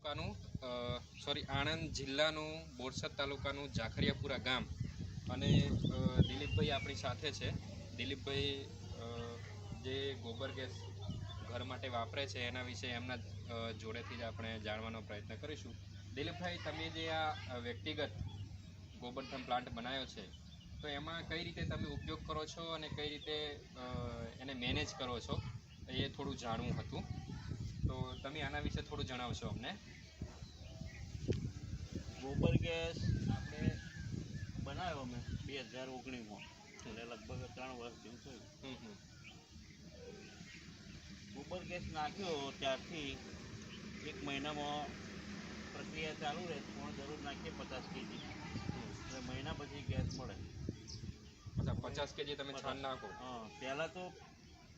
તાલુકાનું આણંદ જિલ્લાનું બોરસદ તાલુકાનું ઝાખરિયાપુરા ગામ અને દિલીપભાઈ આપણી સાથે છે. દિલીપભાઈ જે ગોબર ગેસ ઘર માટે વાપરે છે એના વિશે એમના જોડેથી જ આપણે જાણવાનો પ્રયત્ન કરીશું. દિલીપભાઈ, તમે જે આ વ્યક્તિગત ગોબરધન પ્લાન્ટ બનાવ્યો છે તો એમાં કઈ રીતે તમે ઉપયોગ કરો છો અને કઈ રીતે એને મેનેજ કરો છો એ થોડું જાણવું હતું. તો તમે આના વિશે થોડું જણાવશો અમને. ગોબર ગેસ આપણે બનાવ્યો અમે 2019માં, એટલે લગભગ 3 વર્ષ જેવું થયું. ગોબર ગેસ નાખ્યો ત્યારથી 1 મહિનામાં પ્રક્રિયા ચાલુ રહે, પણ દરરોજ નાખીએ 50 kg, એટલે મહિના પછી ગેસ મળે. અચ્છા, 50 kg તમે છાણ નાખો? હા, પહેલાં તો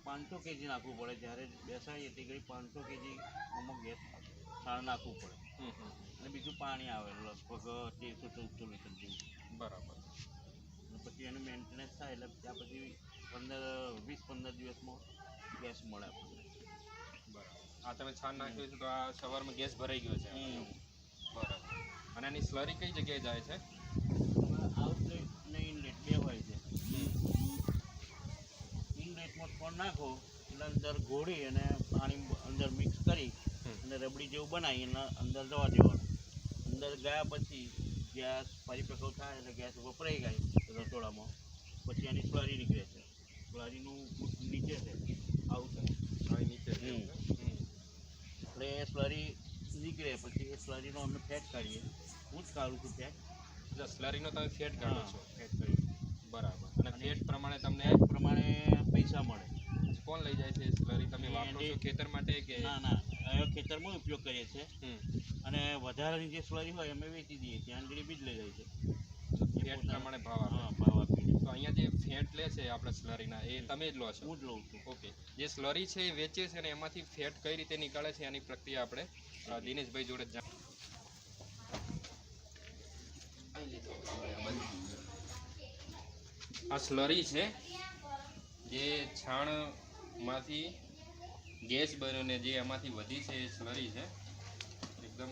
500 kg નાખવું પડે. જ્યારે બેસાડીએ તે ઘડી 500 kg અમુક ગેસ છાણ નાખવું પડે. અને બીજું પાણી આવે લગભગ 1300-1400 લીટર જેવું. બરાબર. અને પછી એનું મેન્ટેનન્સ થાય એટલે ત્યાં પછી 20-15 દિવસમાં ગેસ મળે આપણને. બરાબર. આ તમે છાણ નાખ્યું છે તો આ સવારમાં ગેસ ભરાઈ ગયો છે? બરાબર. અને એની સ્લરી કઈ જગ્યાએ જાય છે? આઉટલેટ ને ઇનલેટ બે હોય છે. ઇનલેટમાં પણ નાખો એટલે અંદર ઘોળી અને પાણી અંદર મિક્સ કરી અને રબડી જેવું બનાવી અને અંદર જવા દેવાનું. અંદર ગયા પછી ગેસ પરિપક્વ થાય એટલે ગેસ વપરાઈ જાય રસોડામાં, પછી એની સ્લરી નીકળે છે. સ્લરીનું નીચે છે આવું નીચે એટલે એ સ્લરી નીકળે પછી એ સ્લરીનો અમે ફેટ કાઢીએ. હું જ કાઢું છું ફેટ. સ્લરીનો તમે ફેટ કાઢો છો? ફેટ કાઢીએ. બરાબર. અને ફેટ પ્રમાણે તમને પૈસા મળે. કોણ લઈ જાય છે સ્લરી? તમે વાપરો છો ખેતર માટે કે? ના, ખેતરમાં ઉપયોગ કરીએ છીએ. અને વધારાની જે સ્લરી હોય અમે વેચી દઈએ છીએ. આંગળી બી જ લઈ જાય છે. ફેટ પ્રમાણે ભાવ આપે? ભાવ આપીએ. તો અહીંયા જે ફેટ લે છે આપણે સ્લરીના, એ તમે જ લો છો? હું જ લઉં છું. ઓકે. જે સ્લરી છે એ વેચે છે અને એમાંથી ફેટ કઈ રીતે નીકાળે છે એની પ્રક્રિયા આપણે દિનેશભાઈ જોડે જ આ સ્લરી છે જે છાણમાંથી ગેસ બન્યો ને જે એમાંથી વધી છે એ સ્લરી છે. એકદમ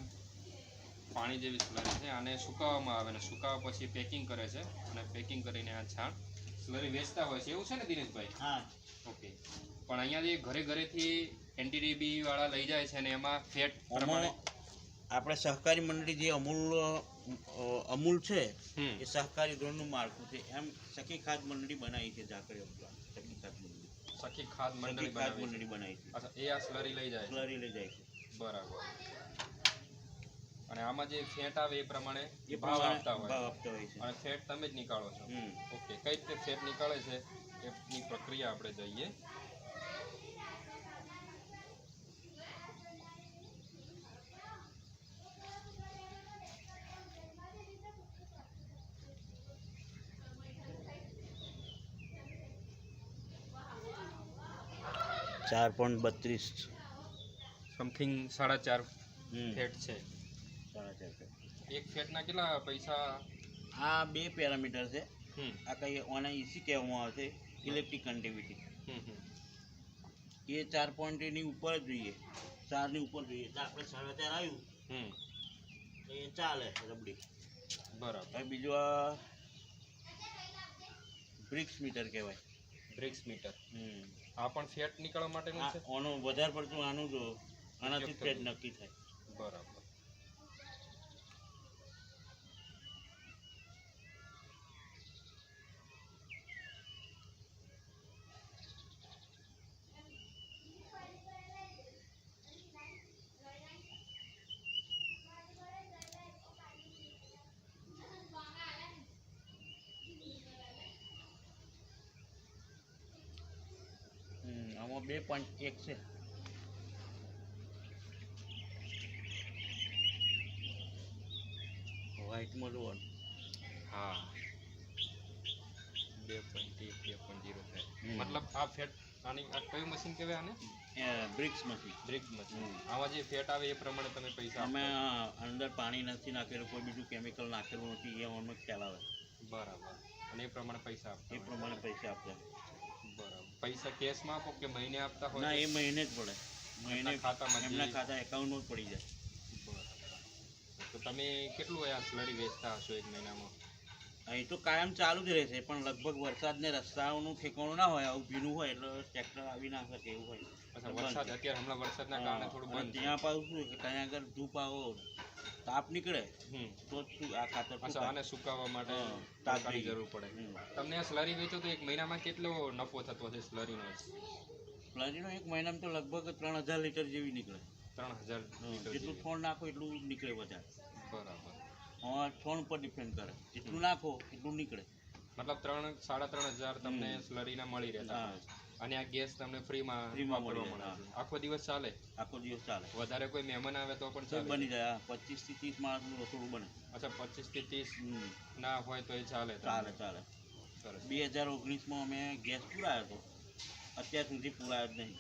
પાણી જેવી સ્લરી છે. આને સુકાવવામાં આવે ને સુકાવવા પછી પેકિંગ કરે છે અને પેકિંગ કરીને આ છાણ સ્લરી વેચતા હોય છે. એવું છે ને દિનેશભાઈ? હા. ઓકે. પણ અહીંયા જે ઘરે ઘરેથી NTDB વાળા લઈ જાય છે અને એમાં ફેટ પ્રમાણે આપણે સહકારી મંડળી જે અમૂલ છે એ સહકારી ધોરણનું માળખું છે. એમ સખી ખાદ મંડળી બનાવી છે ઝાખરિયાપુરા. સખી ખાદ મંડળી બનાવી છે. અચ્છા, એ આ સ્લરી લઈ જાય છે? બરાબર. અને આમાં જે ફેટ આવે એ પ્રમાણે ભાવ આપતા હોય છે. અને ફેટ તમે જ નીકાળો છો? ઓકે. કઈ રીતે ફેટ નીકાળે છે એની પ્રક્રિયા આપણે જોઈએ. સમથિંગ 4.5 ફેટ છે. 4.5 ફેટ. એક ફેટના કેટલા પૈસા? આ 2 પેરામીટર છે. આ કઈ ઓને EC કહેવામાં આવે છે, ઇલેક્ટ્રિક કન્ડક્ટિવિટી. એ 4 ની ઉપર જ જોઈએ, 4 ની ઉપર જોઈએ. એટલે આપણે 4.5 આવ્યું તો એ ચાલે રબડી. બરાબર. બીજું આ બ્રિક્સ મીટર કહેવાય. Brix meter. આ પણ ફેટ નીકળવા માટેનું છે? આનું વધારે પડતું આનાથી ફેટ નક્કી થાય. બરાબર. આમાં 2.1 છે. વ્હાઇટમાં જોવાનું. હા, 2.1 2.0 થાય. મતલબ આ ફેટ આની આ કયું મશીન કહેવાય આને? BRICS machine. BRICS machine. આમાં જે ફેટ આવે એ પ્રમાણે તમે પૈસા? અમે અંદર પાણી નથી નાખેલું, કોઈ બીજું કેમિકલ નાખેલું નથી, એ અમને ખ્યાલ આવે. બરાબર. અને એ પ્રમાણે પૈસા આપતા? એ પ્રમાણે પૈસા આપતા. બરાબર. પૈસા કેશમાં આપો કે મહિને આપતા હોય? ના, એ મહિને જ પડે. મહિને ખાતામાં એમના ખાતા એકાઉન્ટમાં જ પડી જાય. બરાબર. તમે કેટલું આ સ્લરી વેચતા હશો એક મહિનામાં? અહીં તો કાયમ ચાલુ જ રહેશે, પણ લગભગ વરસાદને રસ્તાઓનું ઠેકાણું ના હોય, આવું ભીનું હોય એટલે ટ્રેક્ટર આવી ના શકે એવું હોય. અચ્છા, વરસાદ અત્યારે હમણાં વરસાદના કારણે થોડું અને બંધ છે. ત્યાં પાછું શું કે ત્યાં આગળ ધૂપ આવો તાપ નીકળે હમ. તો જ શું આ ખાતર અચ્છા, સુકાય. આને સુકાવવા માટે હા, તડકાની તાપની જરૂર પડે. હમ. તમને આ સ્લરી વેચો તો એક મહિનામાં કેટલો નફો થતો હશે સ્લરીનો? સ્લરીનો એક મહિનામાં તો લગભગ 3000 લીટર જેવી નીકળે. 3000 લીટર જેટલું જેવી. છોડ નાખો એટલું નીકળે વધારે. બરાબર. છોડ ઉપર ડિપેન્ડ કરે, જેટલું નાખો એટલું નીકળે. મતલબ 3,000-3,500 તમને સ્લરીના મળી રહેતા હા. હોય છે. અને આ ગેસ તમને ફ્રીમાં ફ્રીમાં વાપરવા મળી મળે રહે, છે. આખો દિવસ ચાલે? આખો દિવસ ચાલે. વધારે કોઈ મહેમાન આવે તો પણ તો ચાલે? બની જાય, 25 થી 30 માણસનું રસોડું બને. અચ્છા, 25 થી 30 હમ. ના હોય તો એ ચાલે તમને? ચાલે ચાલે. સરસ. 2019માં અમે ગેસ પુરાયો હતો, અત્યાર સુધી પુરાયો જ નહીં.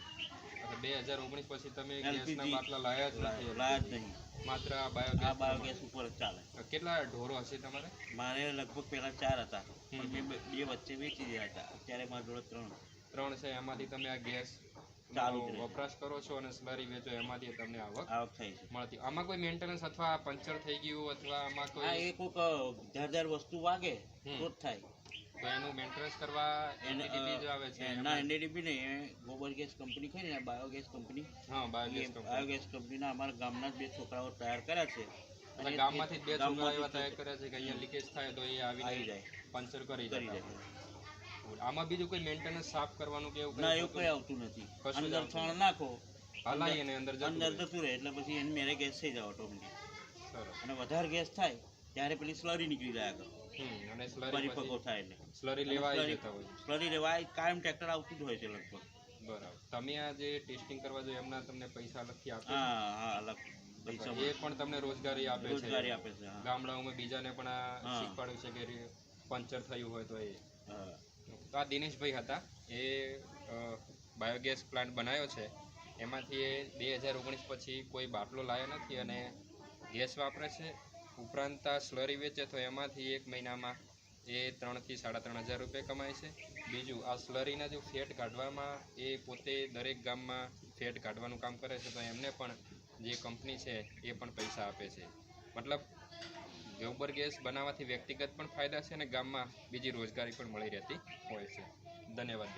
અચ્છા, 2019 પછી તમે ગેસના LPG બાટલા લાયા જ નથી? લાયા જ નહીં. માત્ર આ આ બાયોગેસ? બાયોગેસ ઉપર જ ચાલે. કેટલા ઢોરો હશે તમારે? મારે લગભગ પહેલા 4 હતા, પણ મેં બે વચ્ચે વેચી દીધા હતા. અત્યારે મારા જોડે 3. 3 છે. એમાંથી તમે આ ગેસ ચાલુ જ રહે. વપરાશ કરો છો અને સ્લરી વેચો, એમાંથી તમને આવક આવક થઈ છે. મળતી. આમાં કોઈ મેન્ટેનન્સ અથવા પંચર થઈ ગયું અથવા આમાં આ કોઈ એ કોઈક ધારદાર વસ્તુ વાગે તો જ થાય. તો એનું મેન્ટેનન્સ કરવા NDDB જ આવે છે? ના, એનડીડીબી નહીં, એ ગોબર ગેસ કંપની ખરી ને, બાયોગેસ કંપની. હા, બાયોગેસ એ કંપની. બાયોગેસ કંપનીના અમારા ગામના જ 2 છોકરાઓ તૈયાર કર્યા છે. એટલે ગામમાંથી જ 2 છોકરા ગામમાંથી એવા તૈયાર કરે છે કે અહીંયા લીકેજ થાય તો એ આવી આવીને જાય, પંચર કરી કરી જાય. જાય. આમાં બીજું કોઈ મેન્ટેનન્સ સાફ કરવાનું કે એવું ના, કંઈ એવું હોતું? કંઈ આવતું નથી. કશું જ અંદર આવતું છાણ નાખો, હલાવી અને અંદર જતું અંદર રહે. જતું રહે એટલે પછી એની મેરે ગેસ થઈ જાય ઓટોમેટિક. સરસ. અને વધારે ગેસ થાય ત્યારે પેલી સ્લરી નીકળી જાય આગળ, અને સ્લરી પરિપક્વ પછી થાય એટલે. સ્લરી લેવા આવી જતા હોય. સ્લરી લેવાય કાયમ ટ્રેક્ટર આવતું જ હોય છે લગભગ. બરાબર. તમે આ જે ટેસ્ટિંગ કરવા જો એમના તમને પૈસા અલગથી આપે છે? હા હા, અલગ પૈસા એ પણ તમને રોજગારી આપે છે? રોજગારી આપે છે. હા. ગામડાઓમાં બીજાને પણ આ હા. શીખવાડ્યું છે કે પંચર થયું હોય તો એ. હા. તો આ દિનેશભાઈ હતા, એ બાયોગેસ પ્લાન્ટ બનાવ્યો છે. એમાંથી એ 2019 પછી કોઈ બાટલો લાવ્યો નથી અને ગેસ વાપરે છે. ઉપરાંત આ સ્લરી વેચે તો એમાંથી એક મહિનામાં એ 3,000 થી 3,500 રૂપિયા કમાય છે. બીજું, આ સ્લરીના જો ફેટ કાઢવામાં એ પોતે દરેક ગામમાં ફેટ કાઢવાનું કામ કરે છે, તો એમને પણ જે કંપની છે એ પણ પૈસા આપે છે. મતલબ ગોબર ગેસ બનાવવાથી વ્યક્તિગત પણ ફાયદા છે અને ગામમાં બીજી રોજગારી પણ મળી રહેતી હોય છે. ધન્યવાદ.